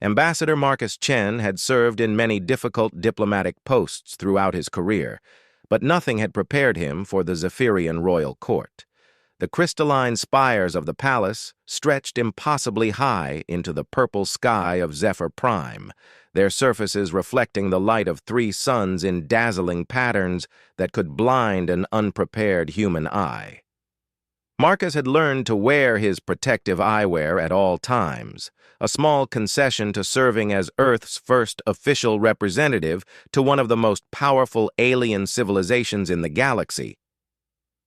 Ambassador Marcus Chen had served in many difficult diplomatic posts throughout his career, but nothing had prepared him for the Zephyrian royal court. The crystalline spires of the palace stretched impossibly high into the purple sky of Zephyr Prime, their surfaces reflecting the light of three suns in dazzling patterns that could blind an unprepared human eye. Marcus had learned to wear his protective eyewear at all times, a small concession to serving as Earth's first official representative to one of the most powerful alien civilizations in the galaxy.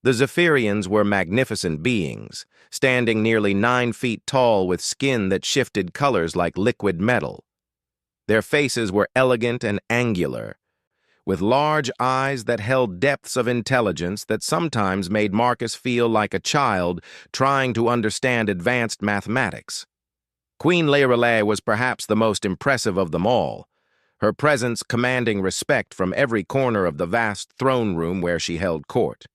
The Zephyrians were magnificent beings, standing nearly 9 feet tall with skin that shifted colors like liquid metal. Their faces were elegant and angular, with large eyes that held depths of intelligence that sometimes made Marcus feel like a child trying to understand advanced mathematics. Queen Lyrelei was perhaps the most impressive of them all, her presence commanding respect from every corner of the vast throne room where she held court.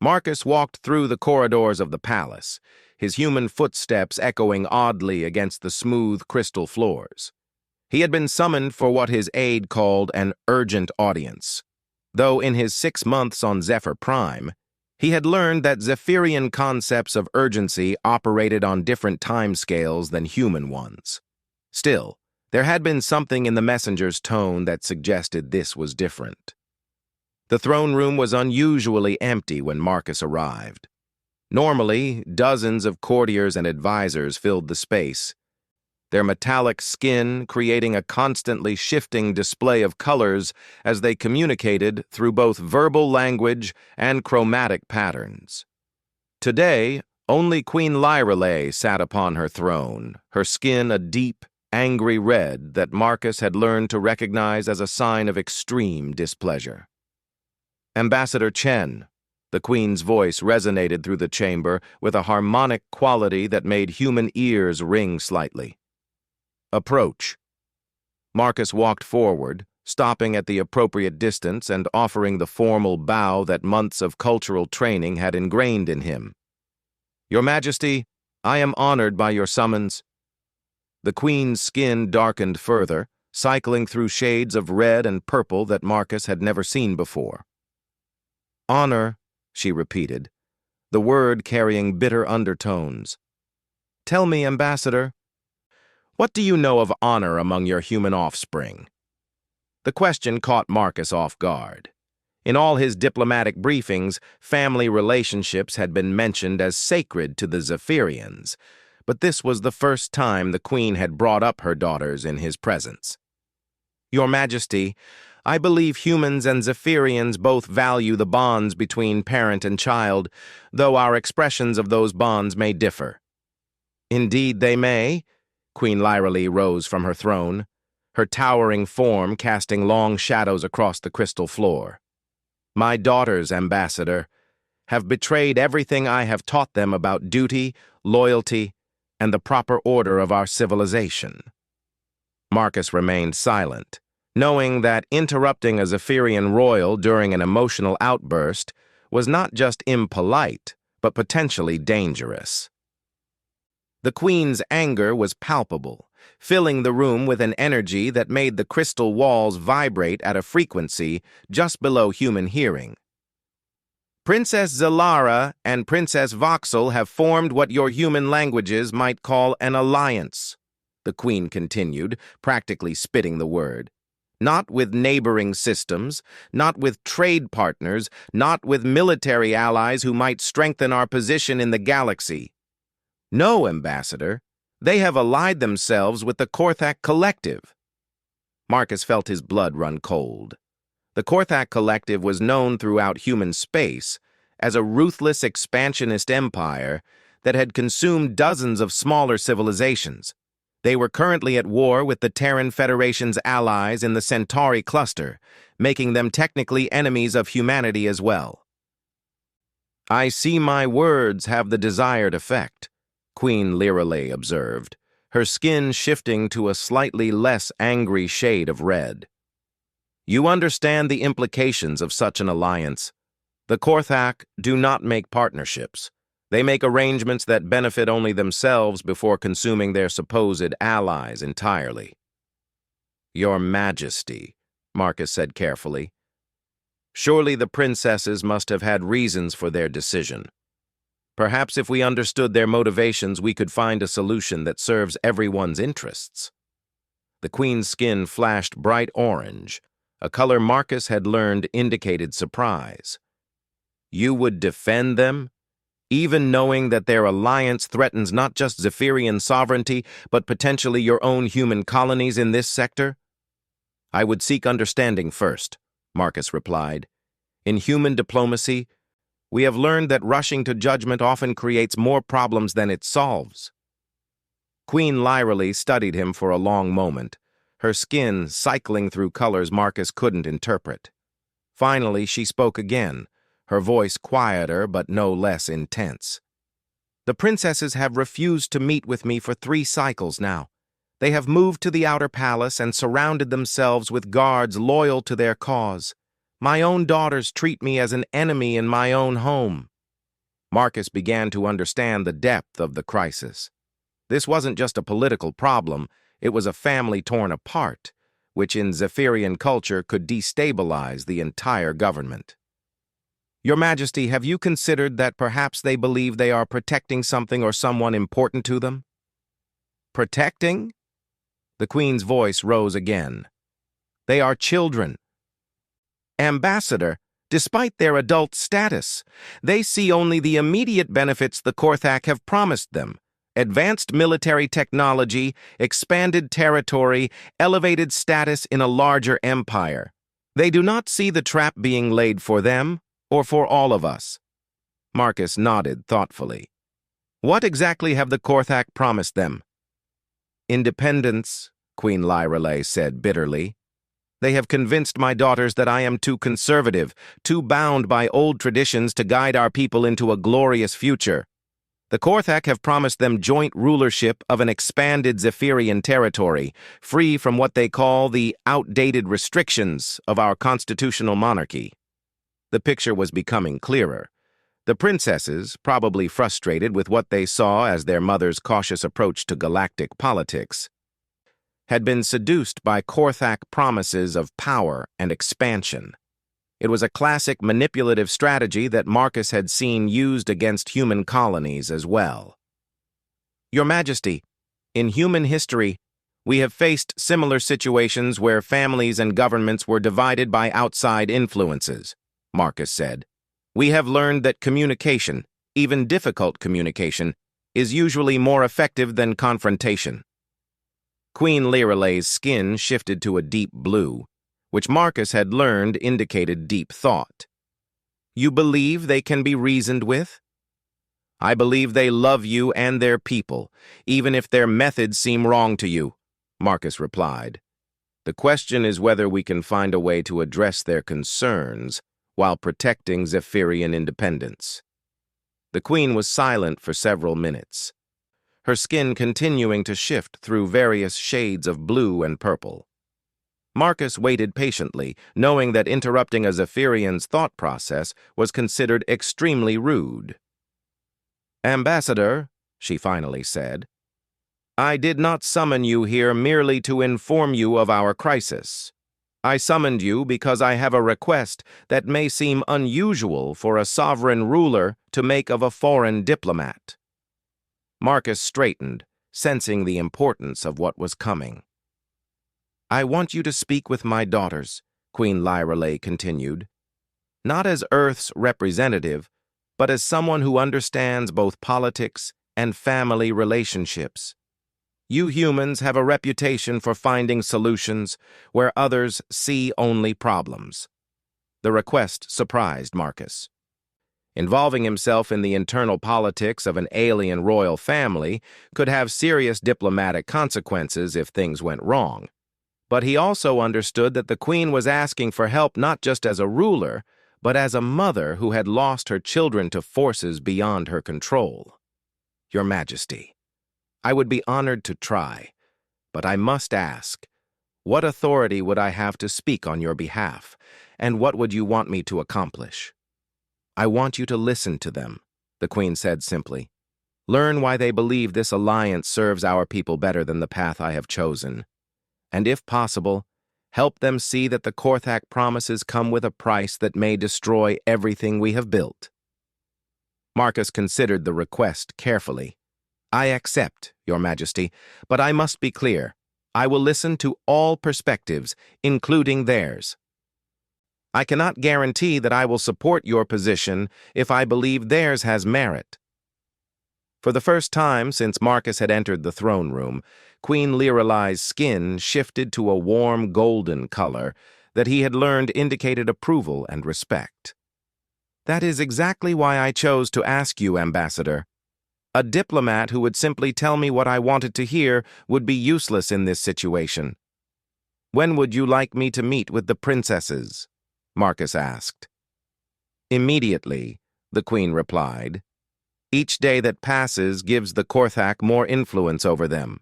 Marcus walked through the corridors of the palace, his human footsteps echoing oddly against the smooth crystal floors. He had been summoned for what his aide called an urgent audience, though in his 6 months on Zephyr Prime, he had learned that Zephyrian concepts of urgency operated on different timescales than human ones. Still, there had been something in the messenger's tone that suggested this was different. The throne room was unusually empty when Marcus arrived. Normally, dozens of courtiers and advisors filled the space, their metallic skin creating a constantly shifting display of colors as they communicated through both verbal language and chromatic patterns. Today, only Queen Lyrelei sat upon her throne, her skin a deep, angry red that Marcus had learned to recognize as a sign of extreme displeasure. Ambassador Chen, the Queen's voice resonated through the chamber with a harmonic quality that made human ears ring slightly. Approach. Marcus walked forward, stopping at the appropriate distance and offering the formal bow that months of cultural training had ingrained in him. Your Majesty, I am honored by your summons. The Queen's skin darkened further, cycling through shades of red and purple that Marcus had never seen before. Honor, she repeated, the word carrying bitter undertones. Tell me, Ambassador, what do you know of honor among your human offspring? The question caught Marcus off guard. In all his diplomatic briefings, family relationships had been mentioned as sacred to the Zephyrians, but this was the first time the Queen had brought up her daughters in his presence. Your Majesty, I believe humans and Zephyrians both value the bonds between parent and child, though our expressions of those bonds may differ. Indeed they may. Queen Lyrelei rose from her throne, her towering form casting long shadows across the crystal floor. My daughters, Ambassador, have betrayed everything I have taught them about duty, loyalty, and the proper order of our civilization. Marcus remained silent, knowing that interrupting a Zephyrian royal during an emotional outburst was not just impolite, but potentially dangerous. The Queen's anger was palpable, filling the room with an energy that made the crystal walls vibrate at a frequency just below human hearing. Princess Zelara and Princess Voxel have formed what your human languages might call an alliance, the Queen continued, practically spitting the word. Not with neighboring systems, not with trade partners, not with military allies who might strengthen our position in the galaxy. No, Ambassador, they have allied themselves with the Korthak Collective. Marcus felt his blood run cold. The Korthak Collective was known throughout human space as a ruthless expansionist empire that had consumed dozens of smaller civilizations. They were currently at war with the Terran Federation's allies in the Centauri cluster, making them technically enemies of humanity as well. I see my words have the desired effect, Queen Lyrelei observed, her skin shifting to a slightly less angry shade of red. You understand the implications of such an alliance. The Korthak do not make partnerships. They make arrangements that benefit only themselves before consuming their supposed allies entirely. Your Majesty, Marcus said carefully. Surely the princesses must have had reasons for their decision. Perhaps if we understood their motivations, we could find a solution that serves everyone's interests. The queen's skin flashed bright orange, a color Marcus had learned indicated surprise. You would defend them, even knowing that their alliance threatens not just Zephyrian sovereignty, but potentially your own human colonies in this sector? I would seek understanding first, Marcus replied. In human diplomacy, we have learned that rushing to judgment often creates more problems than it solves. Queen Lyralee studied him for a long moment, her skin cycling through colors Marcus couldn't interpret. Finally, she spoke again, her voice quieter but no less intense. The princesses have refused to meet with me for 3 cycles now. They have moved to the outer palace and surrounded themselves with guards loyal to their cause. My own daughters treat me as an enemy in my own home. Marcus began to understand the depth of the crisis. This wasn't just a political problem, it was a family torn apart, which in Zephyrian culture could destabilize the entire government. Your Majesty, have you considered that perhaps they believe they are protecting something or someone important to them? Protecting? The Queen's voice rose again. They are children. Ambassador, despite their adult status, they see only the immediate benefits the Korthak have promised them. Advanced military technology, expanded territory, elevated status in a larger empire. They do not see the trap being laid for them or for all of us. Marcus nodded thoughtfully. What exactly have the Korthak promised them? Independence, Queen Lyralee said bitterly. They have convinced my daughters that I am too conservative, too bound by old traditions to guide our people into a glorious future. The Korthak have promised them joint rulership of an expanded Zephyrian territory, free from what they call the outdated restrictions of our constitutional monarchy. The picture was becoming clearer. The princesses, probably frustrated with what they saw as their mother's cautious approach to galactic politics, had been seduced by Korthak promises of power and expansion. It was a classic manipulative strategy that Marcus had seen used against human colonies as well. Your Majesty, in human history, we have faced similar situations where families and governments were divided by outside influences, Marcus said. We have learned that communication, even difficult communication, is usually more effective than confrontation. Queen Lyralee's skin shifted to a deep blue, which Marcus had learned indicated deep thought. You believe they can be reasoned with? I believe they love you and their people, even if their methods seem wrong to you, Marcus replied. The question is whether we can find a way to address their concerns while protecting Zephyrian independence. The Queen was silent for several minutes, her skin continuing to shift through various shades of blue and purple. Marcus waited patiently, knowing that interrupting a Zephyrian's thought process was considered extremely rude. Ambassador, she finally said, I did not summon you here merely to inform you of our crisis. I summoned you because I have a request that may seem unusual for a sovereign ruler to make of a foreign diplomat. Marcus straightened, sensing the importance of what was coming. I want you to speak with my daughters, Queen Lyralee continued, not as Earth's representative, but as someone who understands both politics and family relationships. You humans have a reputation for finding solutions where others see only problems. The request surprised Marcus. Involving himself in the internal politics of an alien royal family could have serious diplomatic consequences if things went wrong. But he also understood that the Queen was asking for help not just as a ruler, but as a mother who had lost her children to forces beyond her control. Your Majesty, I would be honored to try, but I must ask, what authority would I have to speak on your behalf, and what would you want me to accomplish? I want you to listen to them, the Queen said simply. Learn why they believe this alliance serves our people better than the path I have chosen. And if possible, help them see that the Korthak promises come with a price that may destroy everything we have built. Marcus considered the request carefully. I accept, Your Majesty, but I must be clear. I will listen to all perspectives, including theirs. I cannot guarantee that I will support your position if I believe theirs has merit. For the first time since Marcus had entered the throne room, Queen Lirelai's skin shifted to a warm golden color that he had learned indicated approval and respect. That is exactly why I chose to ask you, Ambassador. A diplomat who would simply tell me what I wanted to hear would be useless in this situation. When would you like me to meet with the princesses? Marcus asked. Immediately, the Queen replied. Each day that passes gives the Korthak more influence over them.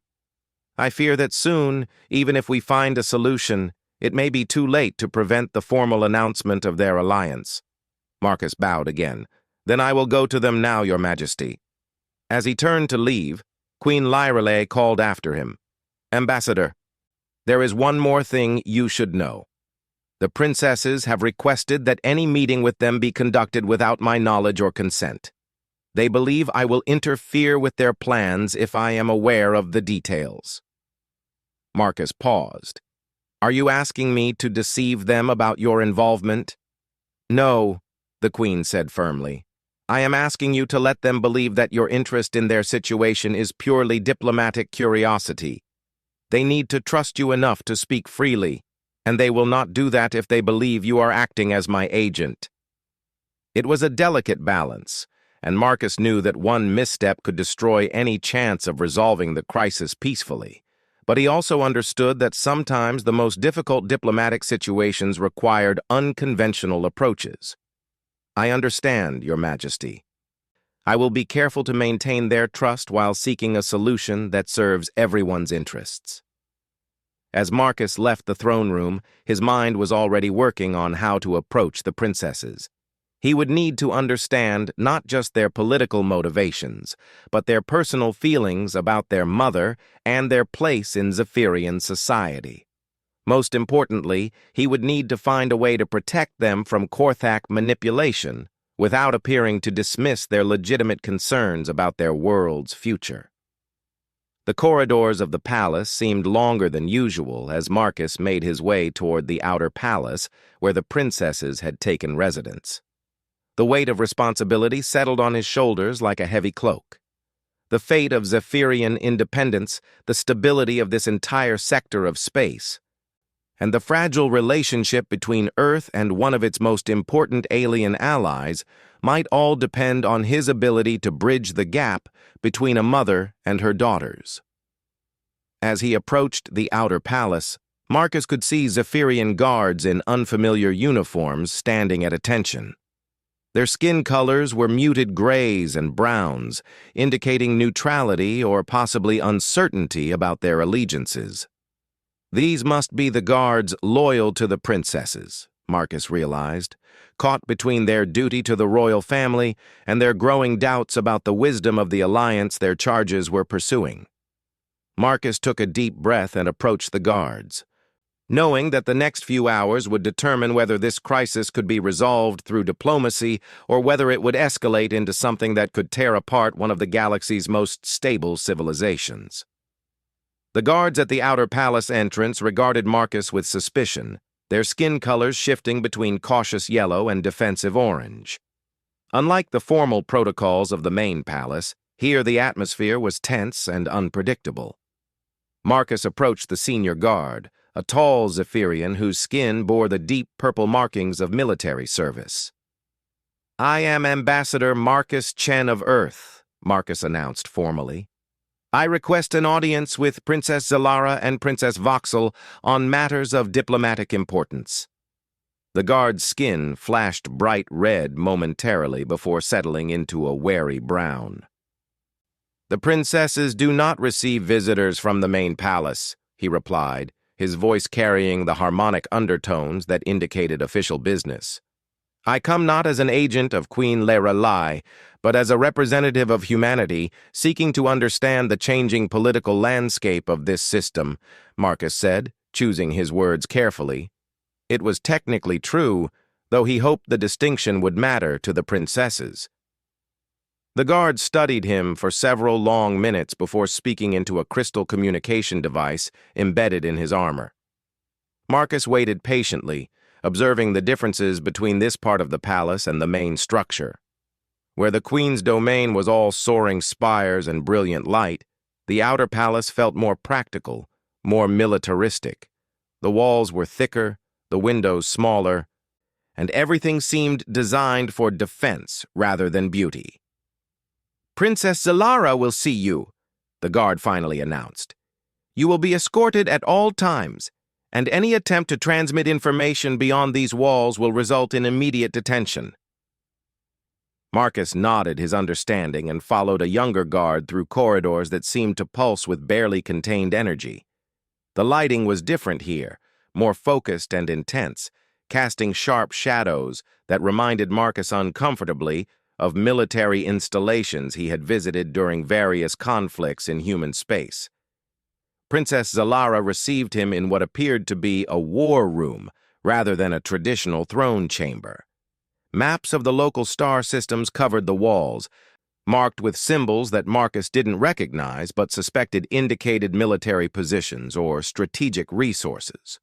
I fear that soon, even if we find a solution, it may be too late to prevent the formal announcement of their alliance. Marcus bowed again. Then I will go to them now, Your Majesty. As he turned to leave, Queen Lirelai called after him. Ambassador, there is one more thing you should know. The princesses have requested that any meeting with them be conducted without my knowledge or consent. They believe I will interfere with their plans if I am aware of the details. Marcus paused. Are you asking me to deceive them about your involvement? No, the Queen said firmly. I am asking you to let them believe that your interest in their situation is purely diplomatic curiosity. They need to trust you enough to speak freely, and they will not do that if they believe you are acting as my agent. It was a delicate balance, and Marcus knew that one misstep could destroy any chance of resolving the crisis peacefully. But he also understood that sometimes the most difficult diplomatic situations required unconventional approaches. I understand, Your Majesty. I will be careful to maintain their trust while seeking a solution that serves everyone's interests. As Marcus left the throne room, his mind was already working on how to approach the princesses. He would need to understand not just their political motivations, but their personal feelings about their mother and their place in Zephyrian society. Most importantly, he would need to find a way to protect them from Korthak manipulation without appearing to dismiss their legitimate concerns about their world's future. The corridors of the palace seemed longer than usual as Marcus made his way toward the outer palace where the princesses had taken residence. The weight of responsibility settled on his shoulders like a heavy cloak. The fate of Zephyrian independence, the stability of this entire sector of space, and the fragile relationship between Earth and one of its most important alien allies might all depend on his ability to bridge the gap between a mother and her daughters. As he approached the outer palace, Marcus could see Zephyrian guards in unfamiliar uniforms standing at attention. Their skin colors were muted grays and browns, indicating neutrality or possibly uncertainty about their allegiances. These must be the guards loyal to the princesses, Marcus realized, caught between their duty to the royal family and their growing doubts about the wisdom of the alliance their charges were pursuing. Marcus took a deep breath and approached the guards. Knowing that the next few hours would determine whether this crisis could be resolved through diplomacy or whether it would escalate into something that could tear apart one of the galaxy's most stable civilizations. The guards at the outer palace entrance regarded Marcus with suspicion, their skin colors shifting between cautious yellow and defensive orange. Unlike the formal protocols of the main palace, here the atmosphere was tense and unpredictable. Marcus approached the senior guard, a tall Zephyrian whose skin bore the deep purple markings of military service. I am Ambassador Marcus Chen of Earth, Marcus announced formally. I request an audience with Princess Zalara and Princess Voxel on matters of diplomatic importance. The guard's skin flashed bright red momentarily before settling into a wary brown. The princesses do not receive visitors from the main palace, he replied, his voice carrying the harmonic undertones that indicated official business. I come not as an agent of Queen Lorelei, but as a representative of humanity seeking to understand the changing political landscape of this system, Marcus said, choosing his words carefully. It was technically true, though he hoped the distinction would matter to the princesses. The guard studied him for several long minutes before speaking into a crystal communication device embedded in his armor. Marcus waited patiently, observing the differences between this part of the palace and the main structure. Where the queen's domain was all soaring spires and brilliant light, the outer palace felt more practical, more militaristic. The walls were thicker, the windows smaller, and everything seemed designed for defense rather than beauty. "Princess Zalara will see you," the guard finally announced. "You will be escorted at all times, and any attempt to transmit information beyond these walls will result in immediate detention." Marcus nodded his understanding and followed a younger guard through corridors that seemed to pulse with barely contained energy. The lighting was different here, more focused and intense, casting sharp shadows that reminded Marcus uncomfortably of military installations he had visited during various conflicts in human space. Princess Zalara received him in what appeared to be a war room rather than a traditional throne chamber. Maps of the local star systems covered the walls, marked with symbols that Marcus didn't recognize but suspected indicated military positions or strategic resources.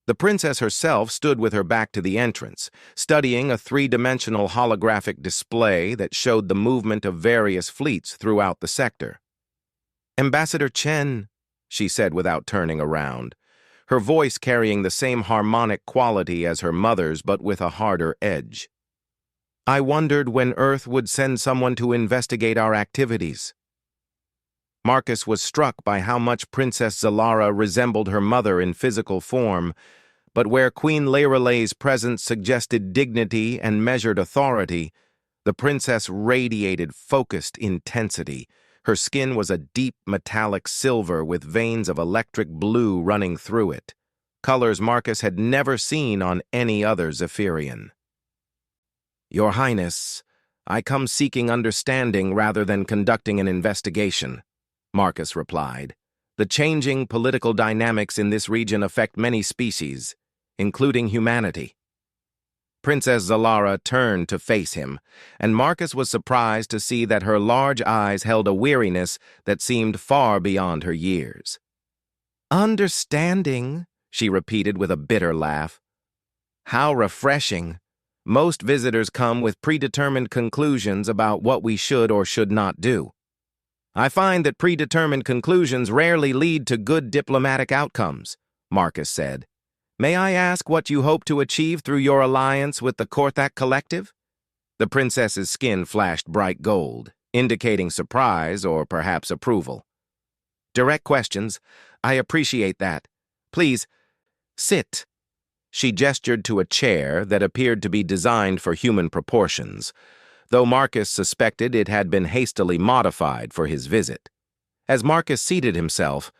The princess herself stood with her back to the entrance, studying a three-dimensional holographic display that showed the movement of various fleets throughout the sector. "Ambassador Chen," she said without turning around, her voice carrying the same harmonic quality as her mother's but with a harder edge. "I wondered when Earth would send someone to investigate our activities." Marcus was struck by how much Princess Zalara resembled her mother in physical form, but where Queen Lorelei's presence suggested dignity and measured authority, the princess radiated focused intensity. Her skin was a deep metallic silver with veins of electric blue running through it, colors Marcus had never seen on any other Zephyrian. "Your Highness, I come seeking understanding rather than conducting an investigation," Marcus replied. "The changing political dynamics in this region affect many species, including humanity." Princess Zalara turned to face him, and Marcus was surprised to see that her large eyes held a weariness that seemed far beyond her years. "Understanding," she repeated with a bitter laugh. "How refreshing. Most visitors come with predetermined conclusions about what we should or should not do. I find that predetermined conclusions rarely lead to good diplomatic outcomes," Marcus said. "May I ask what you hope to achieve through your alliance with the Korthak Collective?" The princess's skin flashed bright gold, indicating surprise or perhaps approval. "Direct questions. I appreciate that. Please, sit." She gestured to a chair that appeared to be designed for human proportions, though Marcus suspected it had been hastily modified for his visit. As Marcus seated himself,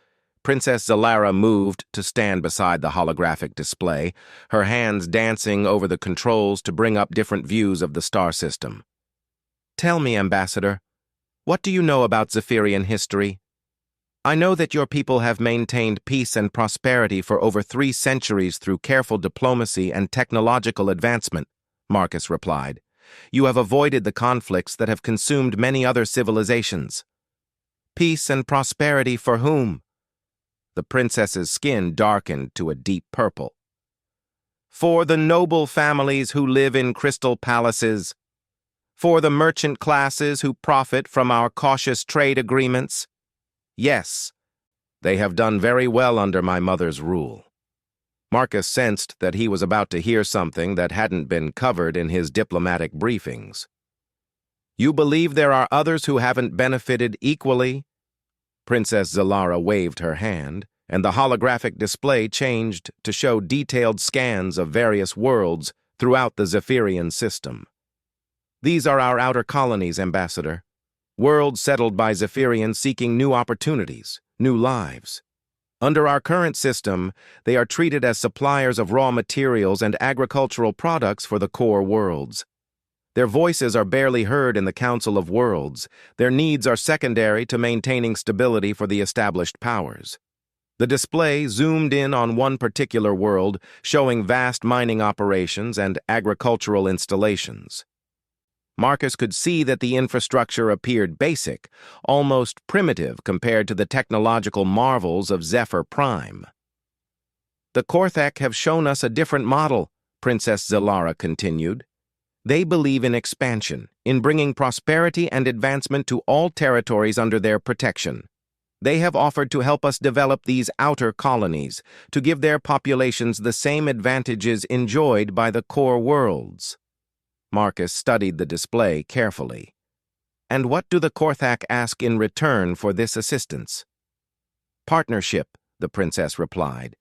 Princess Zalara moved to stand beside the holographic display, her hands dancing over the controls to bring up different views of the star system. "Tell me, Ambassador, what do you know about Zephyrian history?" "I know that your people have maintained peace and prosperity for over 3 centuries through careful diplomacy and technological advancement," Marcus replied. "You have avoided the conflicts that have consumed many other civilizations." "Peace and prosperity for whom?" The princess's skin darkened to a deep purple. "For the noble families who live in crystal palaces. For the merchant classes who profit from our cautious trade agreements. Yes, they have done very well under my mother's rule." Marcus sensed that he was about to hear something that hadn't been covered in his diplomatic briefings. "You believe there are others who haven't benefited equally?" Princess Zalara waved her hand, and the holographic display changed to show detailed scans of various worlds throughout the Zephyrian system. "These are our outer colonies, Ambassador. Worlds settled by Zephyrians seeking new opportunities, new lives. Under our current system, they are treated as suppliers of raw materials and agricultural products for the core worlds. Their voices are barely heard in the Council of Worlds. Their needs are secondary to maintaining stability for the established powers. The display zoomed in on one particular world, showing vast mining operations and agricultural installations. Marcus could see that the infrastructure appeared basic, almost primitive compared to the technological marvels of Zephyr Prime. "The Korthak have shown us a different model," Princess Zalara continued. "They believe in expansion, in bringing prosperity and advancement to all territories under their protection. They have offered to help us develop these outer colonies, to give their populations the same advantages enjoyed by the core worlds." Marcus studied the display carefully. "And what do the Korthak ask in return for this assistance?" "Partnership," the princess replied.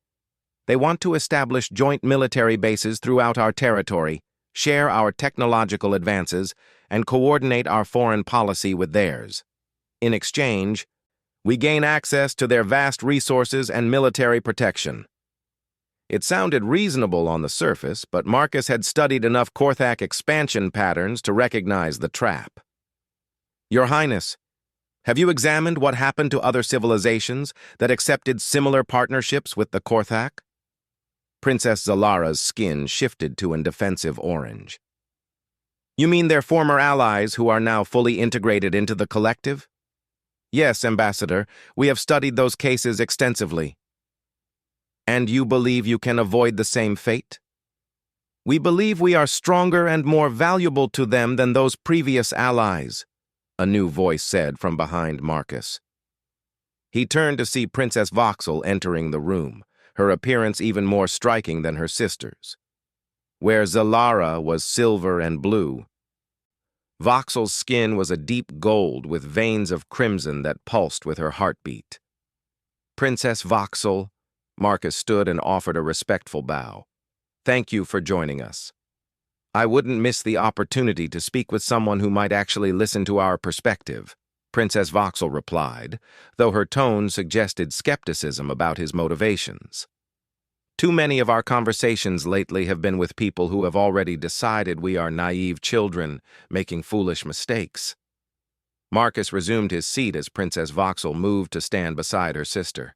"They want to establish joint military bases throughout our territory, share our technological advances, and coordinate our foreign policy with theirs. In exchange, we gain access to their vast resources and military protection." It sounded reasonable on the surface, but Marcus had studied enough Korthak expansion patterns to recognize the trap. "Your Highness, have you examined what happened to other civilizations that accepted similar partnerships with the Korthak?" Princess Zalara's skin shifted to an defensive orange. "You mean their former allies who are now fully integrated into the collective?" "Yes, Ambassador, we have studied those cases extensively." "And you believe you can avoid the same fate?" "We believe we are stronger and more valuable to them than those previous allies," a new voice said from behind Marcus. He turned to see Princess Voxel entering the room, her appearance even more striking than her sister's. Where Zalara was silver and blue, Voxel's skin was a deep gold with veins of crimson that pulsed with her heartbeat. "Princess Voxel," Marcus stood and offered a respectful bow. "Thank you for joining us. I wouldn't miss the opportunity to speak with someone who might actually listen to our perspective," Princess Voxel replied, though her tone suggested skepticism about his motivations. "Too many of our conversations lately have been with people who have already decided we are naive children making foolish mistakes." Marcus resumed his seat as Princess Voxel moved to stand beside her sister.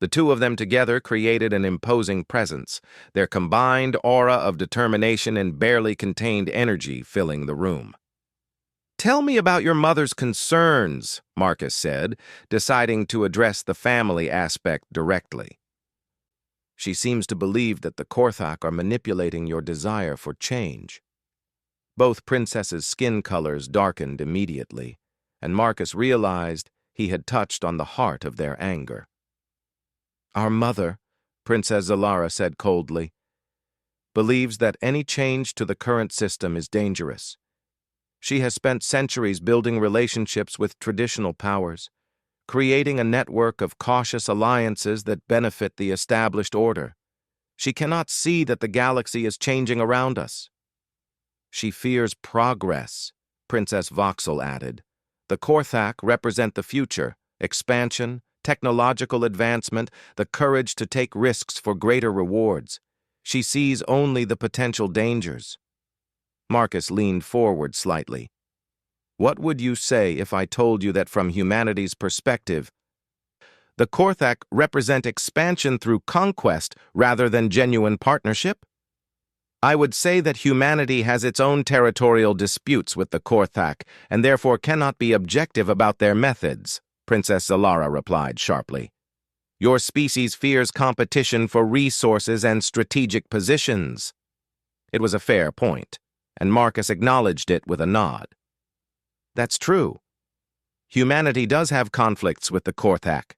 The two of them together created an imposing presence, their combined aura of determination and barely contained energy filling the room. "Tell me about your mother's concerns," Marcus said, deciding to address the family aspect directly. "She seems to believe that the Korthak are manipulating your desire for change." Both princesses' skin colors darkened immediately, and Marcus realized he had touched on the heart of their anger. "Our mother," Princess Zalara said coldly, "believes that any change to the current system is dangerous. She has spent centuries building relationships with traditional powers, creating a network of cautious alliances that benefit the established order. She cannot see that the galaxy is changing around us." "She fears progress," Princess Voxel added. "The Korthak represent the future, expansion, technological advancement, the courage to take risks for greater rewards. She sees only the potential dangers." Marcus leaned forward slightly. "What would you say if I told you that from humanity's perspective, the Korthak represent expansion through conquest rather than genuine partnership?" "I would say that humanity has its own territorial disputes with the Korthak and therefore cannot be objective about their methods," Princess Zalara replied sharply. "Your species fears competition for resources and strategic positions." It was a fair point, and Marcus acknowledged it with a nod. "That's true. Humanity does have conflicts with the Korthak.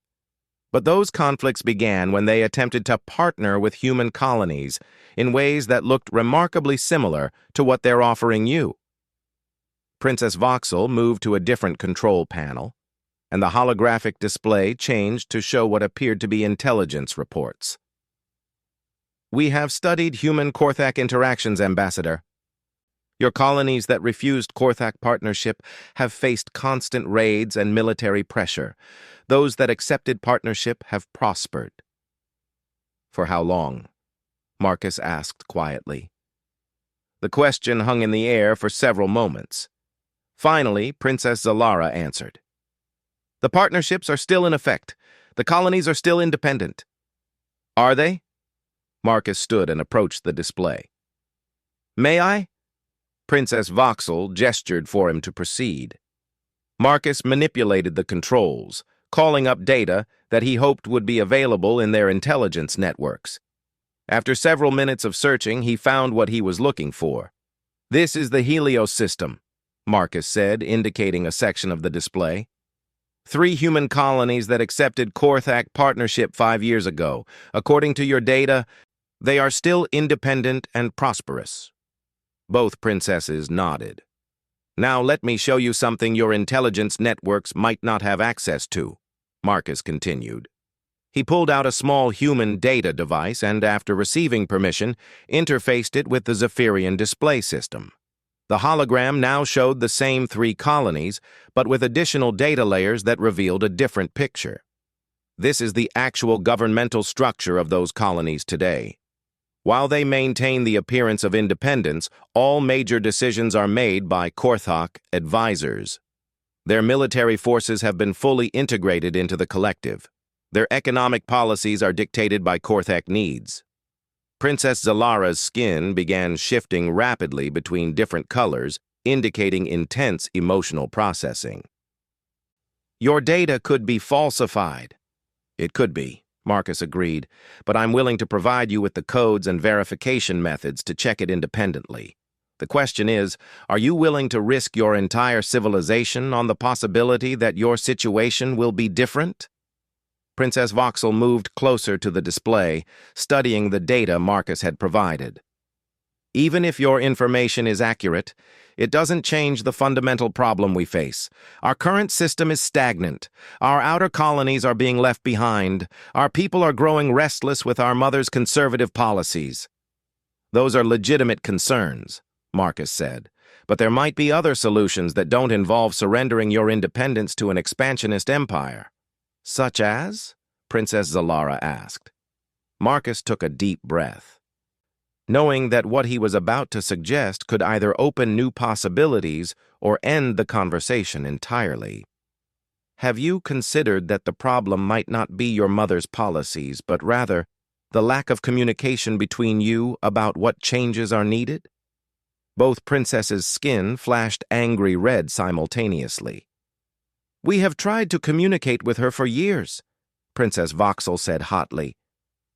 But those conflicts began when they attempted to partner with human colonies in ways that looked remarkably similar to what they're offering you." Princess Voxel moved to a different control panel, and the holographic display changed to show what appeared to be intelligence reports. "We have studied human Korthak interactions, Ambassador. Your colonies that refused Korthak partnership have faced constant raids and military pressure. those that accepted partnership have prospered. For how long? Marcus asked quietly. The question hung in the air for several moments. Finally, Princess Zalara answered. The partnerships are still in effect. The colonies are still independent. Are they? Marcus stood and approached the display. May I? Princess Voxel gestured for him to proceed. Marcus manipulated the controls, calling up data that he hoped would be available in their intelligence networks. After several minutes of searching, he found what he was looking for. This is the Helios system, Marcus said, indicating a section of the display. 3 human colonies that accepted Korthak partnership 5 years ago. According to your data, they are still independent and prosperous. Both princesses nodded. Now let me show you something your intelligence networks might not have access to, Marcus continued. He pulled out a small human data device and, after receiving permission, interfaced it with the Zephyrian display system. The hologram now showed the same 3 colonies, but with additional data layers that revealed a different picture. This is the actual governmental structure of those colonies today. While they maintain the appearance of independence, all major decisions are made by Korthak advisors. Their military forces have been fully integrated into the collective. Their economic policies are dictated by Korthak needs. Princess Zalara's skin began shifting rapidly between different colors, indicating intense emotional processing. Your data could be falsified. It could be, Marcus agreed, but I'm willing to provide you with the codes and verification methods to check it independently. The question is, are you willing to risk your entire civilization on the possibility that your situation will be different? Princess Voxel moved closer to the display, studying the data Marcus had provided. Even if your information is accurate, it doesn't change the fundamental problem we face. Our current system is stagnant. Our outer colonies are being left behind. Our people are growing restless with our mother's conservative policies. Those are legitimate concerns, Marcus said, but there might be other solutions that don't involve surrendering your independence to an expansionist empire. Such as? Princess Zalara asked. Marcus took a deep breath. Knowing that what he was about to suggest could either open new possibilities or end the conversation entirely. Have you considered that the problem might not be your mother's policies, but rather the lack of communication between you about what changes are needed? Both princesses' skin flashed angry red simultaneously. We have tried to communicate with her for years, Princess Voxel said hotly.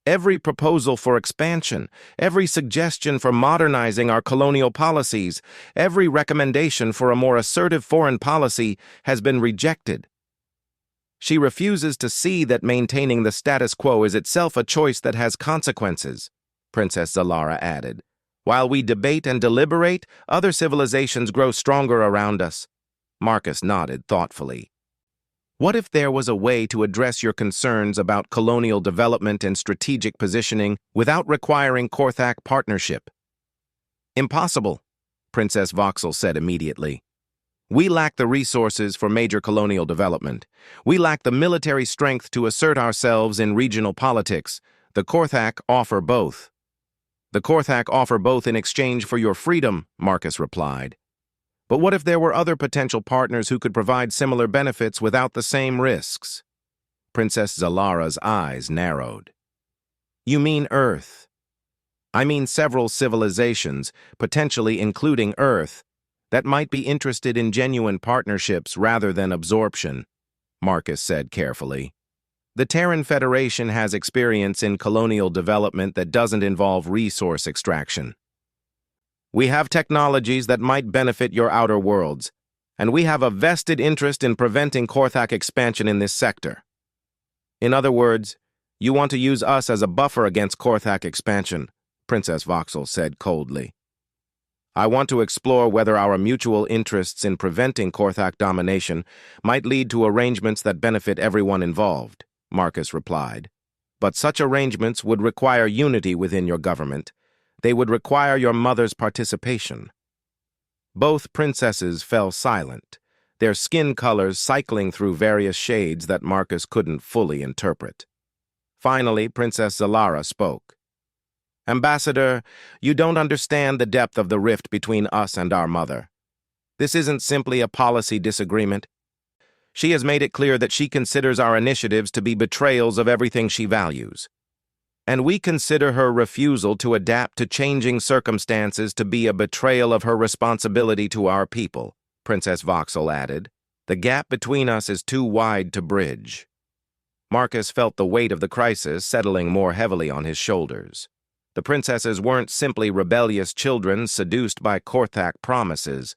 Every proposal for expansion, every suggestion for modernizing our colonial policies, every recommendation for a more assertive foreign policy has been rejected. She refuses to see that maintaining the status quo is itself a choice that has consequences, Princess Zalara added. While we debate and deliberate, other civilizations grow stronger around us. Marcus nodded thoughtfully. What if there was a way to address your concerns about colonial development and strategic positioning without requiring Korthak partnership? Impossible, Princess Voxel said immediately. We lack the resources for major colonial development. We lack the military strength to assert ourselves in regional politics. The Korthak offer both. The Korthak offer both in exchange for your freedom, Marcus replied. But what if there were other potential partners who could provide similar benefits without the same risks? Princess Zalara's eyes narrowed. You mean Earth? I mean several civilizations, potentially including Earth, that might be interested in genuine partnerships rather than absorption, Marcus said carefully. The Terran Federation has experience in colonial development that doesn't involve resource extraction. We have technologies that might benefit your outer worlds, and we have a vested interest in preventing Korthak expansion in this sector. In other words, you want to use us as a buffer against Korthak expansion, Princess Voxel said coldly. I want to explore whether our mutual interests in preventing Korthak domination might lead to arrangements that benefit everyone involved, Marcus replied. But such arrangements would require unity within your government. They would require your mother's participation. Both princesses fell silent, their skin colors cycling through various shades that Marcus couldn't fully interpret. Finally, Princess Zalara spoke. "Ambassador, you don't understand the depth of the rift between us and our mother. This isn't simply a policy disagreement. She has made it clear that she considers our initiatives to be betrayals of everything she values. And we consider her refusal to adapt to changing circumstances to be a betrayal of her responsibility to our people," Princess Voxel added. "The gap between us is too wide to bridge." Marcus felt the weight of the crisis settling more heavily on his shoulders. The princesses weren't simply rebellious children seduced by Korthak promises.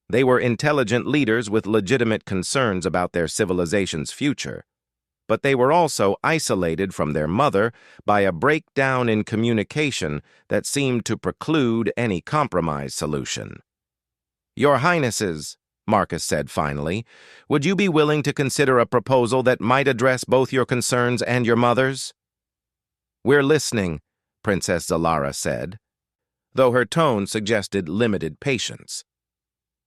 They were intelligent leaders with legitimate concerns about their civilization's future. But they were also isolated from their mother by a breakdown in communication that seemed to preclude any compromise solution. "Your Highnesses," Marcus said finally, "would you be willing to consider a proposal that might address both your concerns and your mother's?" "We're listening," Princess Zalara said, though her tone suggested limited patience.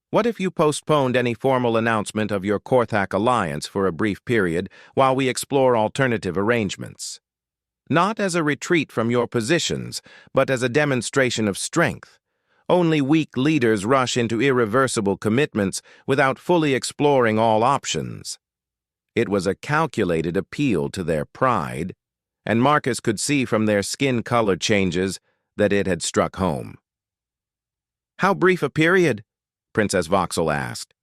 "What if you postponed any formal announcement of your Korthak alliance for a brief period while we explore alternative arrangements? Not as a retreat from your positions, but as a demonstration of strength. Only weak leaders rush into irreversible commitments without fully exploring all options." It was a calculated appeal to their pride, and Marcus could see from their skin color changes that it had struck home. "How brief a period?" Princess Voxel asked.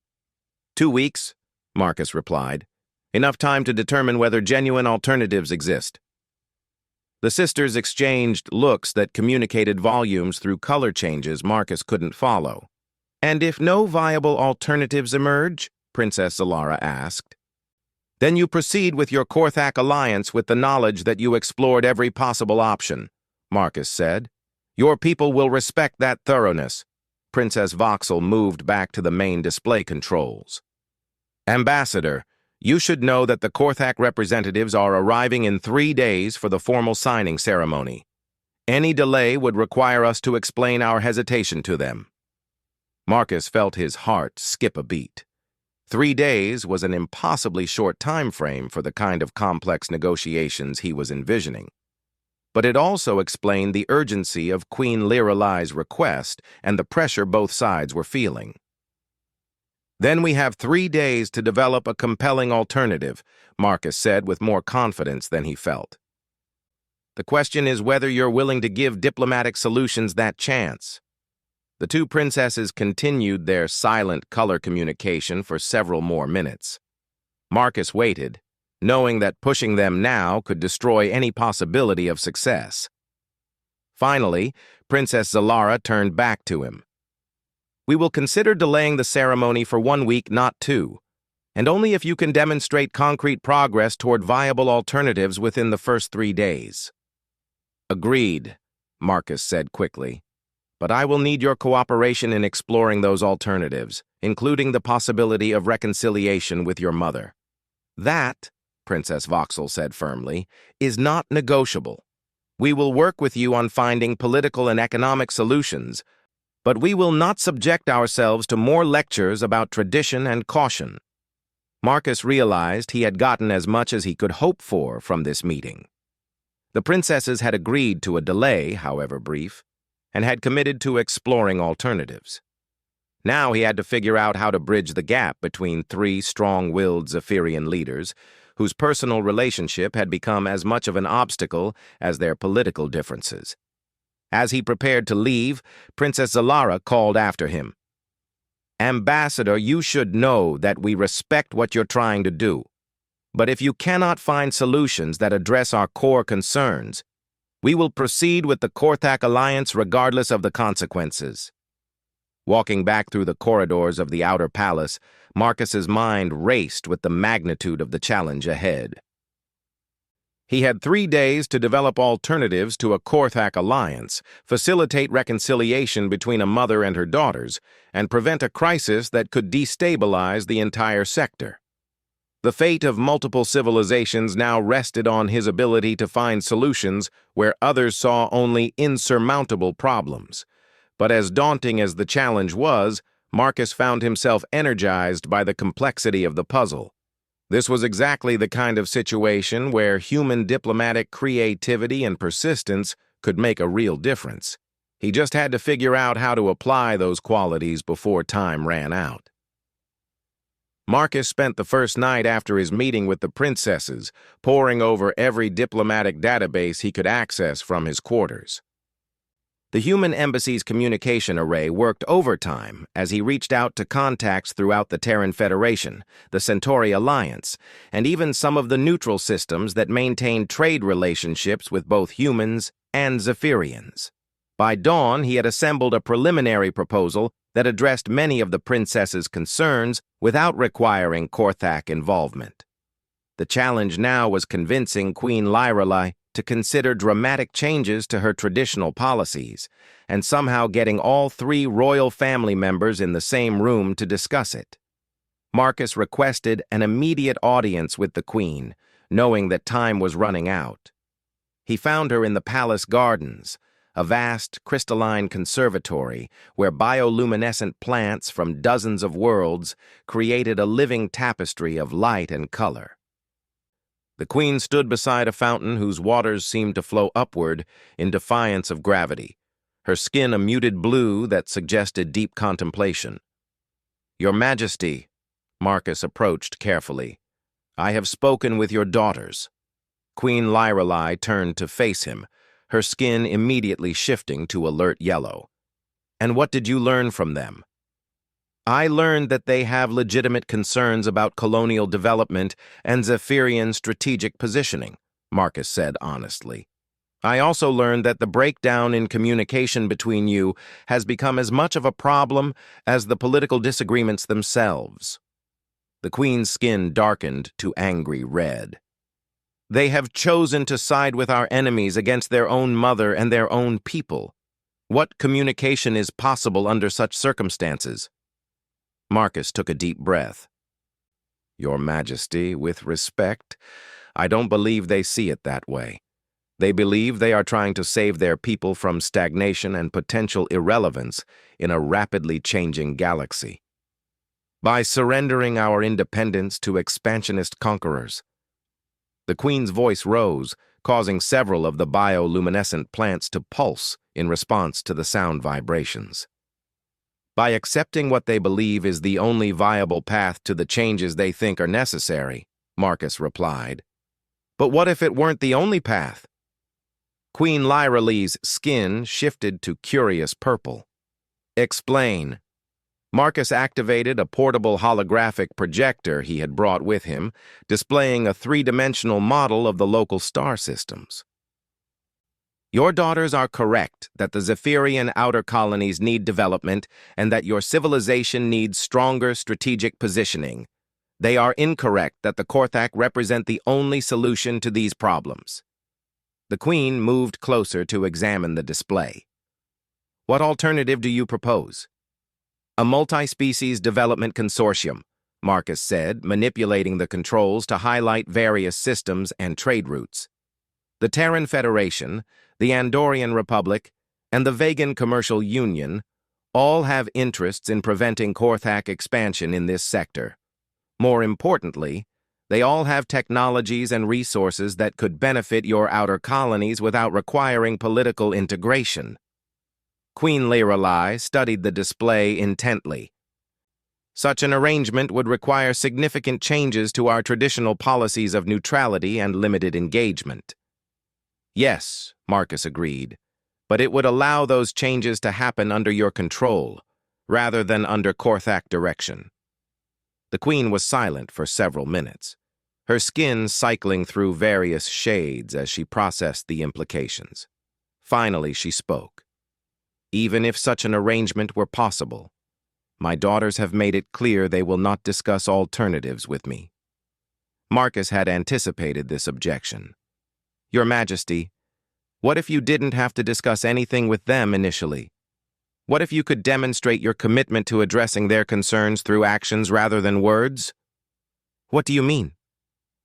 2 weeks, Marcus replied. "Enough time to determine whether genuine alternatives exist." The sisters exchanged looks that communicated volumes through color changes Marcus couldn't follow. "And if no viable alternatives emerge?" Princess Zalara asked. "Then you proceed with your Korthak alliance with the knowledge that you explored every possible option," Marcus said. "Your people will respect that thoroughness." Princess Voxel moved back to the main display controls. "Ambassador, you should know that the Korthak representatives are arriving in 3 days for the formal signing ceremony. Any delay would require us to explain our hesitation to them." Marcus felt his heart skip a beat. 3 days was an impossibly short time frame for the kind of complex negotiations he was envisioning. But it also explained the urgency of Queen Lirelai's request and the pressure both sides were feeling. "Then we have 3 days to develop a compelling alternative," Marcus said with more confidence than he felt. "The question is whether you're willing to give diplomatic solutions that chance." The two princesses continued their silent color communication for several more minutes. Marcus waited, knowing that pushing them now could destroy any possibility of success. Finally, Princess Zalara turned back to him. "We will consider delaying the ceremony for 1 week, not 2, and only if you can demonstrate concrete progress toward viable alternatives within the first 3 days." "Agreed," Marcus said quickly. "But I will need your cooperation in exploring those alternatives, including the possibility of reconciliation with your mother." "That," Princess Voxel said firmly, "is not negotiable. We will work with you on finding political and economic solutions, but we will not subject ourselves to more lectures about tradition and caution." Marcus realized he had gotten as much as he could hope for from this meeting. The princesses had agreed to a delay, however brief, and had committed to exploring alternatives. Now he had to figure out how to bridge the gap between 3 strong-willed Zephyrian leaders whose personal relationship had become as much of an obstacle as their political differences. As he prepared to leave, Princess Zalara called after him. "Ambassador, you should know that we respect what you're trying to do. But if you cannot find solutions that address our core concerns, we will proceed with the Korthak alliance regardless of the consequences." Walking back through the corridors of the outer palace, Marcus's mind raced with the magnitude of the challenge ahead. He had 3 days to develop alternatives to a Korthak alliance, facilitate reconciliation between a mother and her daughters, and prevent a crisis that could destabilize the entire sector. The fate of multiple civilizations now rested on his ability to find solutions where others saw only insurmountable problems. But as daunting as the challenge was, Marcus found himself energized by the complexity of the puzzle. This was exactly the kind of situation where human diplomatic creativity and persistence could make a real difference. He just had to figure out how to apply those qualities before time ran out. Marcus spent the first night after his meeting with the princesses, poring over every diplomatic database he could access from his quarters. The human embassy's communication array worked overtime as he reached out to contacts throughout the Terran Federation, the Centauri Alliance, and even some of the neutral systems that maintained trade relationships with both humans and Zephyrians. By dawn, he had assembled a preliminary proposal that addressed many of the princess's concerns without requiring Korthak involvement. The challenge now was convincing Queen Lyrelai to consider dramatic changes to her traditional policies, and somehow getting all 3 royal family members in the same room to discuss it. Marcus requested an immediate audience with the Queen, knowing that time was running out. He found her in the palace gardens, a vast crystalline conservatory where bioluminescent plants from dozens of worlds created a living tapestry of light and color. The Queen stood beside a fountain whose waters seemed to flow upward in defiance of gravity, her skin a muted blue that suggested deep contemplation. "Your Majesty," Marcus approached carefully, "I have spoken with your daughters." Queen Lyrelai turned to face him, her skin immediately shifting to alert yellow. "And what did you learn from them?" "I learned that they have legitimate concerns about colonial development and Zephyrian strategic positioning," Marcus said honestly. "I also learned that the breakdown in communication between you has become as much of a problem as the political disagreements themselves." The Queen's skin darkened to angry red. "They have chosen to side with our enemies against their own mother and their own people. What communication is possible under such circumstances?" Marcus took a deep breath. "Your Majesty, with respect, I don't believe they see it that way. They believe they are trying to save their people from stagnation and potential irrelevance in a rapidly changing galaxy. By surrendering our independence to expansionist conquerors." The Queen's voice rose, causing several of the bioluminescent plants to pulse in response to the sound vibrations. "By accepting what they believe is the only viable path to the changes they think are necessary," Marcus replied. "But what if it weren't the only path?" Queen Lyrelai's skin shifted to curious purple. "Explain." Marcus activated a portable holographic projector he had brought with him, displaying a 3-dimensional model of the local star systems. "Your daughters are correct that the Zephyrian outer colonies need development and that your civilization needs stronger strategic positioning. They are incorrect that the Korthak represent the only solution to these problems." The Queen moved closer to examine the display. "What alternative do you propose?" "A multi-species development consortium," Marcus said, manipulating the controls to highlight various systems and trade routes. "The Terran Federation, the Andorian Republic, and the Vegan Commercial Union all have interests in preventing Korthak expansion in this sector. More importantly, they all have technologies and resources that could benefit your outer colonies without requiring political integration." Queen Lyrelai studied the display intently. "Such an arrangement would require significant changes to our traditional policies of neutrality and limited engagement." "Yes," Marcus agreed, "but it would allow those changes to happen under your control, rather than under Korthak direction." The Queen was silent for several minutes, her skin cycling through various shades as she processed the implications. Finally, she spoke. "Even if such an arrangement were possible, my daughters have made it clear they will not discuss alternatives with me." Marcus had anticipated this objection. "Your Majesty, what if you didn't have to discuss anything with them initially? What if you could demonstrate your commitment to addressing their concerns through actions rather than words?" "What do you mean?"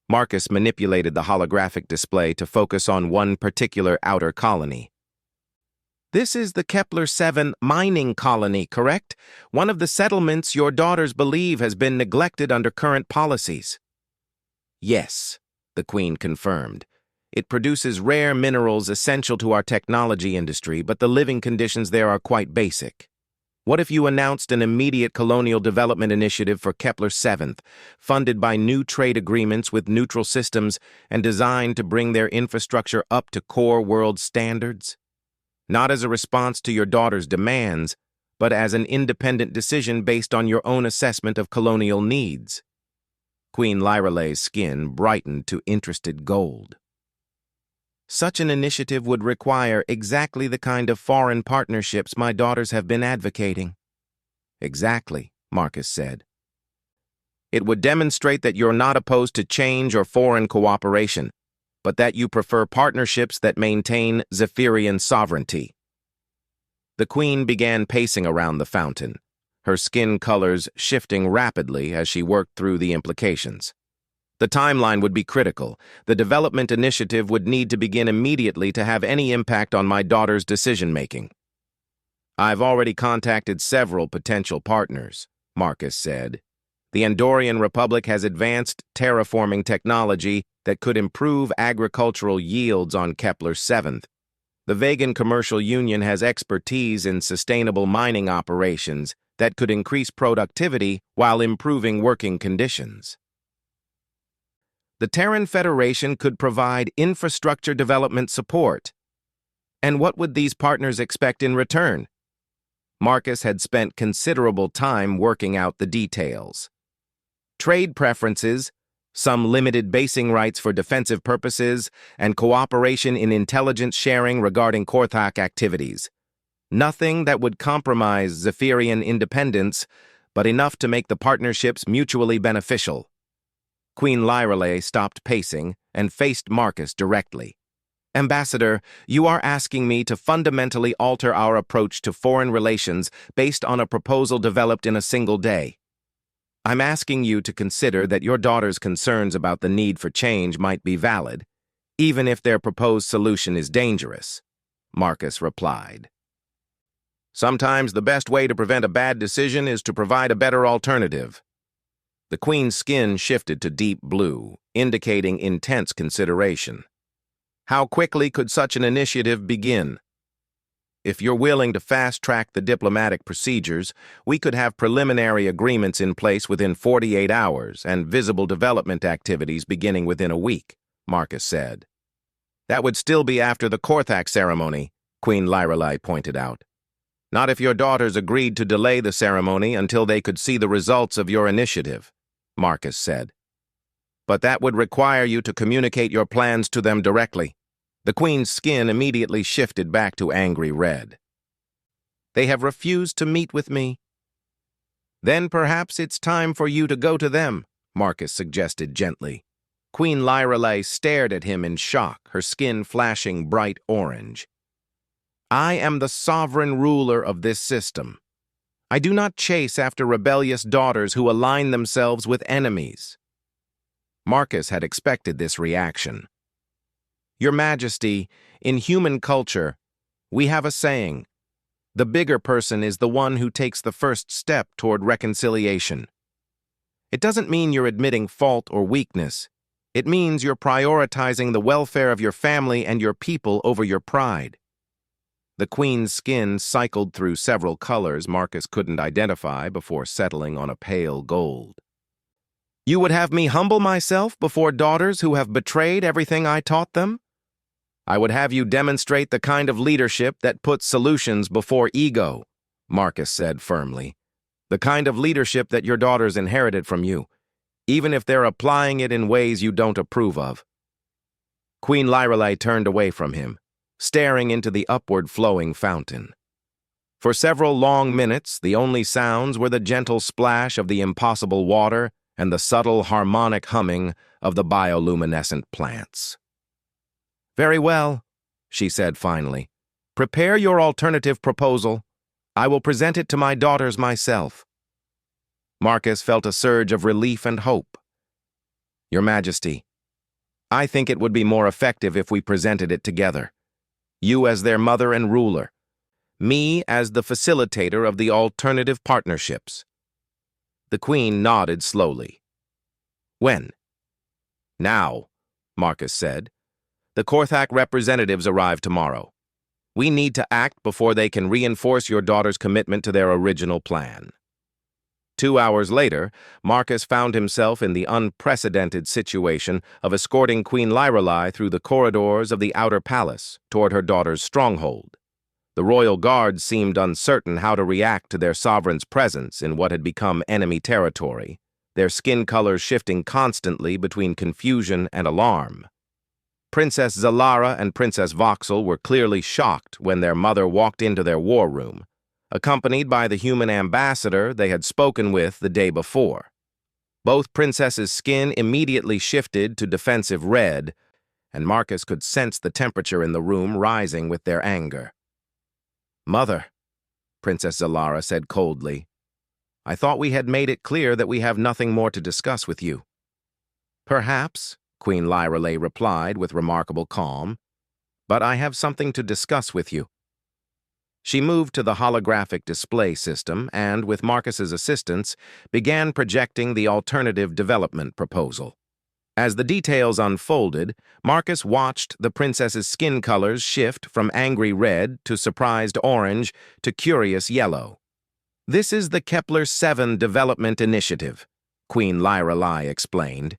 Marcus manipulated the holographic display to focus on one particular outer colony. This is the Kepler-7 mining colony, correct? One of the settlements your daughters believe has been neglected under current policies. Yes, the Queen confirmed. It produces rare minerals essential to our technology industry, but the living conditions there are quite basic. What if you announced an immediate colonial development initiative for Kepler-7, funded by new trade agreements with neutral systems and designed to bring their infrastructure up to core world standards? Not as a response to your daughter's demands, but as an independent decision based on your own assessment of colonial needs. Queen Lyralei's skin brightened to interested gold. Such an initiative would require exactly the kind of foreign partnerships my daughters have been advocating. Exactly, Marcus said. It would demonstrate that you're not opposed to change or foreign cooperation, but that you prefer partnerships that maintain Zephyrian sovereignty. The Queen began pacing around the fountain, her skin colors shifting rapidly as she worked through the implications. The timeline would be critical. The development initiative would need to begin immediately to have any impact on my daughter's decision-making. I've already contacted several potential partners, Marcus said. The Andorian Republic has advanced terraforming technology that could improve agricultural yields on Kepler-7. The Vegan Commercial Union has expertise in sustainable mining operations that could increase productivity while improving working conditions. The Terran Federation could provide infrastructure development support. And what would these partners expect in return? Marcus had spent considerable time working out the details. Trade preferences, some limited basing rights for defensive purposes, and cooperation in intelligence sharing regarding Korthak activities. Nothing that would compromise Zephyrian independence, but enough to make the partnerships mutually beneficial. Queen Lyralei stopped pacing and faced Marcus directly. Ambassador, you are asking me to fundamentally alter our approach to foreign relations based on a proposal developed in a single day. I'm asking you to consider that your daughter's concerns about the need for change might be valid, even if their proposed solution is dangerous, Marcus replied. Sometimes the best way to prevent a bad decision is to provide a better alternative. The Queen's skin shifted to deep blue, indicating intense consideration. How quickly could such an initiative begin? If you're willing to fast-track the diplomatic procedures, we could have preliminary agreements in place within 48 hours and visible development activities beginning within a week, Marcus said. That would still be after the Korthak ceremony, Queen Lyralei pointed out. Not if your daughters agreed to delay the ceremony until they could see the results of your initiative, Marcus said. But that would require you to communicate your plans to them directly. The Queen's skin immediately shifted back to angry red. They have refused to meet with me. Then perhaps it's time for you to go to them, Marcus suggested gently. Queen Lyralei stared at him in shock, her skin flashing bright orange. I am the sovereign ruler of this system. I do not chase after rebellious daughters who align themselves with enemies. Marcus had expected this reaction. Your Majesty, in human culture, we have a saying, the bigger person is the one who takes the first step toward reconciliation. It doesn't mean you're admitting fault or weakness. It means you're prioritizing the welfare of your family and your people over your pride. The Queen's skin cycled through several colors Marcus couldn't identify before settling on a pale gold. You would have me humble myself before daughters who have betrayed everything I taught them? I would have you demonstrate the kind of leadership that puts solutions before ego, Marcus said firmly. The kind of leadership that your daughters inherited from you, even if they're applying it in ways you don't approve of. Queen Lyralei turned away from him, staring into the upward-flowing fountain. For several long minutes, the only sounds were the gentle splash of the impossible water and the subtle harmonic humming of the bioluminescent plants. Very well, she said finally. Prepare your alternative proposal. I will present it to my daughters myself. Marcus felt a surge of relief and hope. Your Majesty, I think it would be more effective if we presented it together. You as their mother and ruler, Me as the facilitator of the alternative partnerships. The Queen nodded slowly. When? Now, Marcus said. The Korthak representatives arrive tomorrow. We need to act before they can reinforce your daughter's commitment to their original plan. 2 hours later, Marcus found himself in the unprecedented situation of escorting Queen Lyrelai through the corridors of the outer palace toward her daughter's stronghold. The royal guards seemed uncertain how to react to their sovereign's presence in what had become enemy territory, their skin colors shifting constantly between confusion and alarm. Princess Zalara and Princess Voxel were clearly shocked when their mother walked into their war room, accompanied by the human ambassador they had spoken with the day before. Both princesses' skin immediately shifted to defensive red, and Marcus could sense the temperature in the room rising with their anger. "Mother," Princess Zalara said coldly, "I thought we had made it clear that we have nothing more to discuss with you." "Perhaps," Queen Lyrelai replied with remarkable calm, "but I have something to discuss with you." She moved to the holographic display system and, with Marcus's assistance, began projecting the alternative development proposal. As the details unfolded, Marcus watched the princess's skin colors shift from angry red to surprised orange to curious yellow. "This is the Kepler-7 Development Initiative," Queen Lyrelai explained.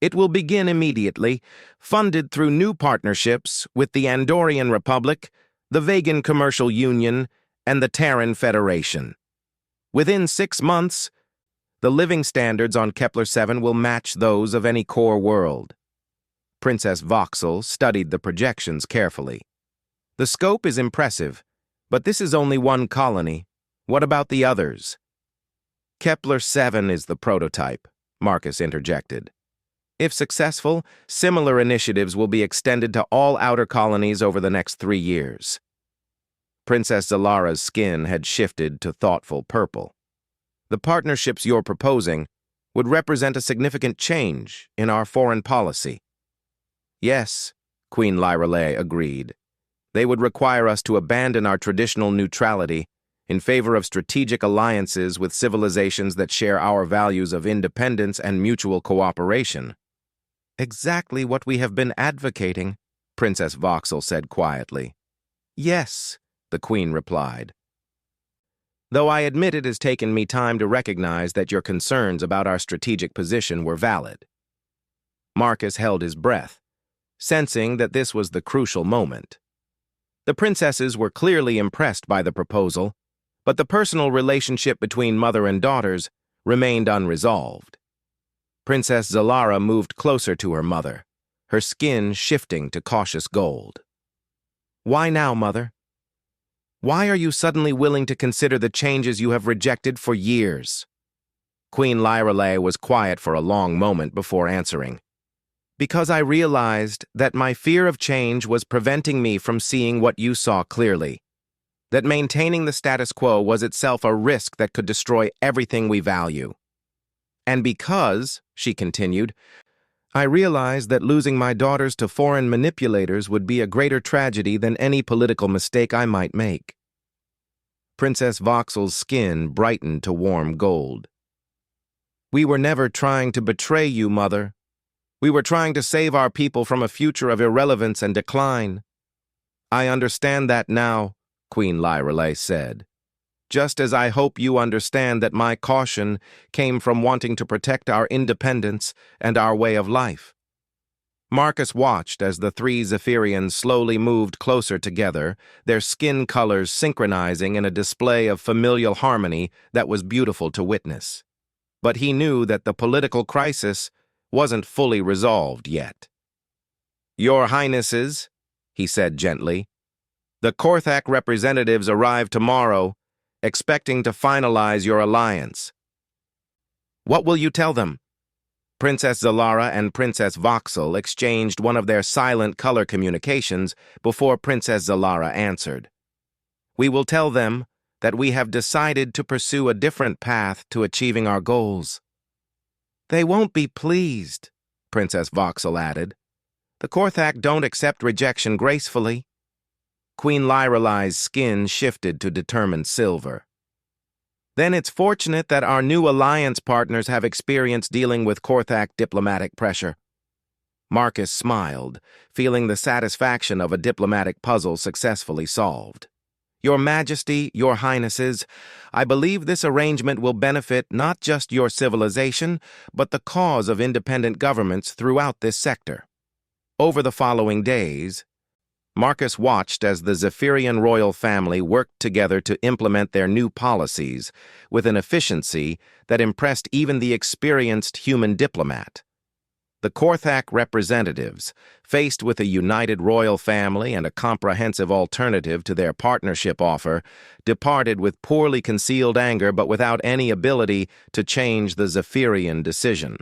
"It will begin immediately, funded through new partnerships with the Andorian Republic, the Vegan Commercial Union, and the Terran Federation. Within 6 months, the living standards on Kepler-7 will match those of any core world." Princess Voxel studied the projections carefully. "The scope is impressive, but this is only one colony. What about the others?" "Kepler-7 is the prototype," Marcus interjected. "If successful, similar initiatives will be extended to all outer colonies over the next 3 years. Princess Zalara's skin had shifted to thoughtful purple. "The partnerships you're proposing would represent a significant change in our foreign policy." "Yes," Queen Lyrelai agreed. "They would require us to abandon our traditional neutrality in favor of strategic alliances with civilizations that share our values of independence and mutual cooperation." "Exactly what we have been advocating," Princess Voxel said quietly. "Yes," the Queen replied. "Though I admit it has taken me time to recognize that your concerns about our strategic position were valid." Marcus held his breath, sensing that this was the crucial moment. The princesses were clearly impressed by the proposal, but the personal relationship between mother and daughters remained unresolved. Princess Zalara moved closer to her mother, her skin shifting to cautious gold. "Why now, Mother? Why are you suddenly willing to consider the changes you have rejected for years?" Queen Lyrelai was quiet for a long moment before answering. "Because I realized that my fear of change was preventing me from seeing what you saw clearly, that maintaining the status quo was itself a risk that could destroy everything we value. And because," she continued, "I realized that losing my daughters to foreign manipulators would be a greater tragedy than any political mistake I might make." Princess Voxel's skin brightened to warm gold. "We were never trying to betray you, Mother. We were trying to save our people from a future of irrelevance and decline." "I understand that now," Queen Lyrelai said. "Just as I hope you understand that my caution came from wanting to protect our independence and our way of life." Marcus watched as the 3 Zephyrians slowly moved closer together, their skin colors synchronizing in a display of familial harmony that was beautiful to witness. But he knew that the political crisis wasn't fully resolved yet. "Your Highnesses," he said gently, "the Korthak representatives arrive tomorrow, expecting to finalize your alliance." "What will you tell them?" Princess Zalara and Princess Voxel exchanged one of their silent color communications before Princess Zalara answered. "We will tell them that we have decided to pursue a different path to achieving our goals." "They won't be pleased," Princess Voxel added. "The Korthak don't accept rejection gracefully." Queen Lyreli's skin shifted to determined silver. Then it's fortunate that our new alliance partners have experience dealing with Korthak diplomatic pressure. Marcus smiled, feeling the satisfaction of a diplomatic puzzle successfully solved. Your Majesty, Your Highnesses, I believe this arrangement will benefit not just your civilization, but the cause of independent governments throughout this sector. Over the following days, Marcus watched as the Zephyrian royal family worked together to implement their new policies with an efficiency that impressed even the experienced human diplomat. The Korthak representatives, faced with a united royal family and a comprehensive alternative to their partnership offer, departed with poorly concealed anger but without any ability to change the Zephyrian decision.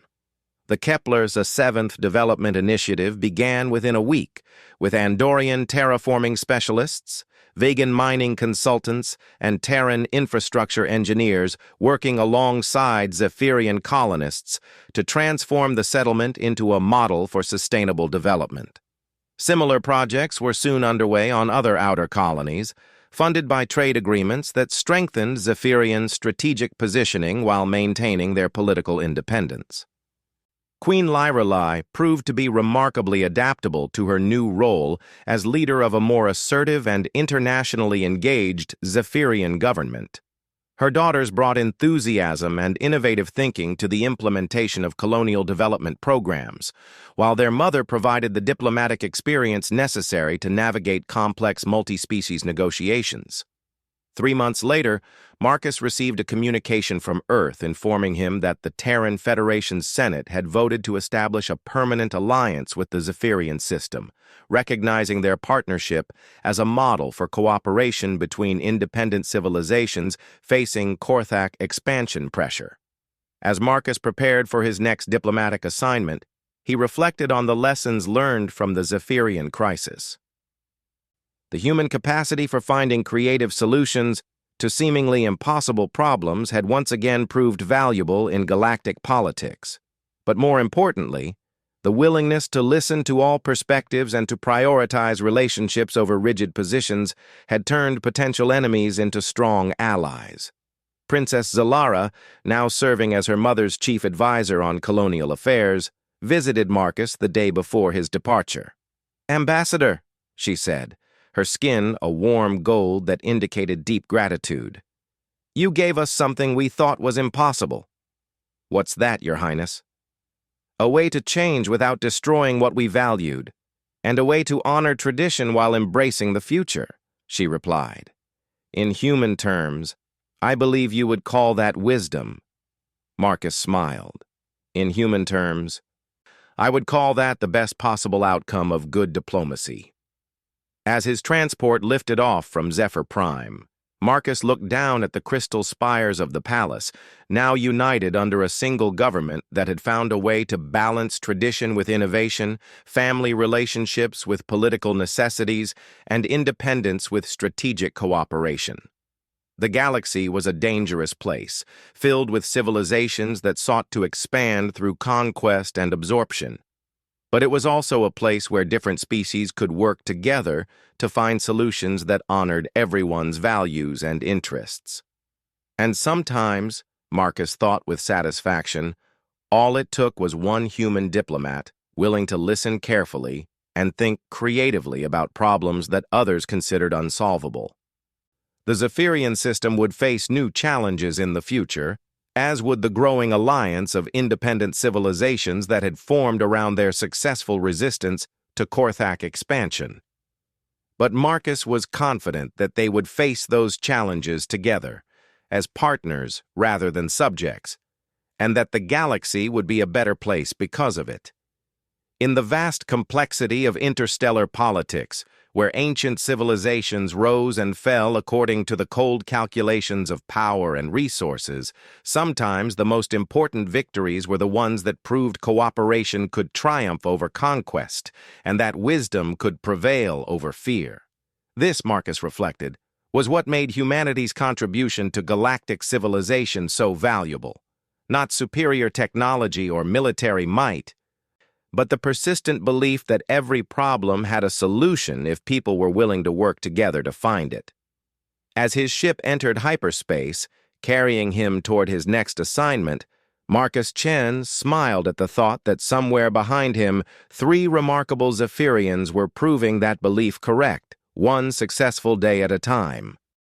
The Kepler's seventh development initiative began within a week, with Andorian terraforming specialists, vegan mining consultants, and Terran infrastructure engineers working alongside Zephyrian colonists to transform the settlement into a model for sustainable development. Similar projects were soon underway on other outer colonies, funded by trade agreements that strengthened Zephyrian strategic positioning while maintaining their political independence. Queen Lyreli proved to be remarkably adaptable to her new role as leader of a more assertive and internationally engaged Zephyrian government. Her daughters brought enthusiasm and innovative thinking to the implementation of colonial development programs, while their mother provided the diplomatic experience necessary to navigate complex multi-species negotiations. 3 months later, Marcus received a communication from Earth informing him that the Terran Federation's Senate had voted to establish a permanent alliance with the Zephyrian system, recognizing their partnership as a model for cooperation between independent civilizations facing Korthak expansion pressure. As Marcus prepared for his next diplomatic assignment, he reflected on the lessons learned from the Zephyrian crisis. The human capacity for finding creative solutions to seemingly impossible problems had once again proved valuable in galactic politics. But more importantly, the willingness to listen to all perspectives and to prioritize relationships over rigid positions had turned potential enemies into strong allies. Princess Zalara, now serving as her mother's chief advisor on colonial affairs, visited Marcus the day before his departure. "Ambassador," she said, her skin a warm gold that indicated deep gratitude. "You gave us something we thought was impossible." "What's that, Your Highness?" "A way to change without destroying what we valued, and a way to honor tradition while embracing the future," she replied. "In human terms, I believe you would call that wisdom." Marcus smiled. "In human terms, I would call that the best possible outcome of good diplomacy." As his transport lifted off from Zephyr Prime, Marcus looked down at the crystal spires of the palace, now united under a single government that had found a way to balance tradition with innovation, family relationships with political necessities, and independence with strategic cooperation. The galaxy was a dangerous place, filled with civilizations that sought to expand through conquest and absorption. But it was also a place where different species could work together to find solutions that honored everyone's values and interests. And sometimes, Marcus thought with satisfaction, all it took was one human diplomat willing to listen carefully and think creatively about problems that others considered unsolvable. The Zephyrian system would face new challenges in the future, as would the growing alliance of independent civilizations that had formed around their successful resistance to Korthak expansion. But Marcus was confident that they would face those challenges together, as partners rather than subjects, and that the galaxy would be a better place because of it. In the vast complexity of interstellar politics, where ancient civilizations rose and fell according to the cold calculations of power and resources, sometimes the most important victories were the ones that proved cooperation could triumph over conquest, and that wisdom could prevail over fear. This, Marcus reflected, was what made humanity's contribution to galactic civilization so valuable. Not superior technology or military might, but the persistent belief that every problem had a solution if people were willing to work together to find it. As his ship entered hyperspace, carrying him toward his next assignment, Marcus Chen smiled at the thought that somewhere behind him, 3 remarkable Zephyrians were proving that belief correct, one successful day at a time.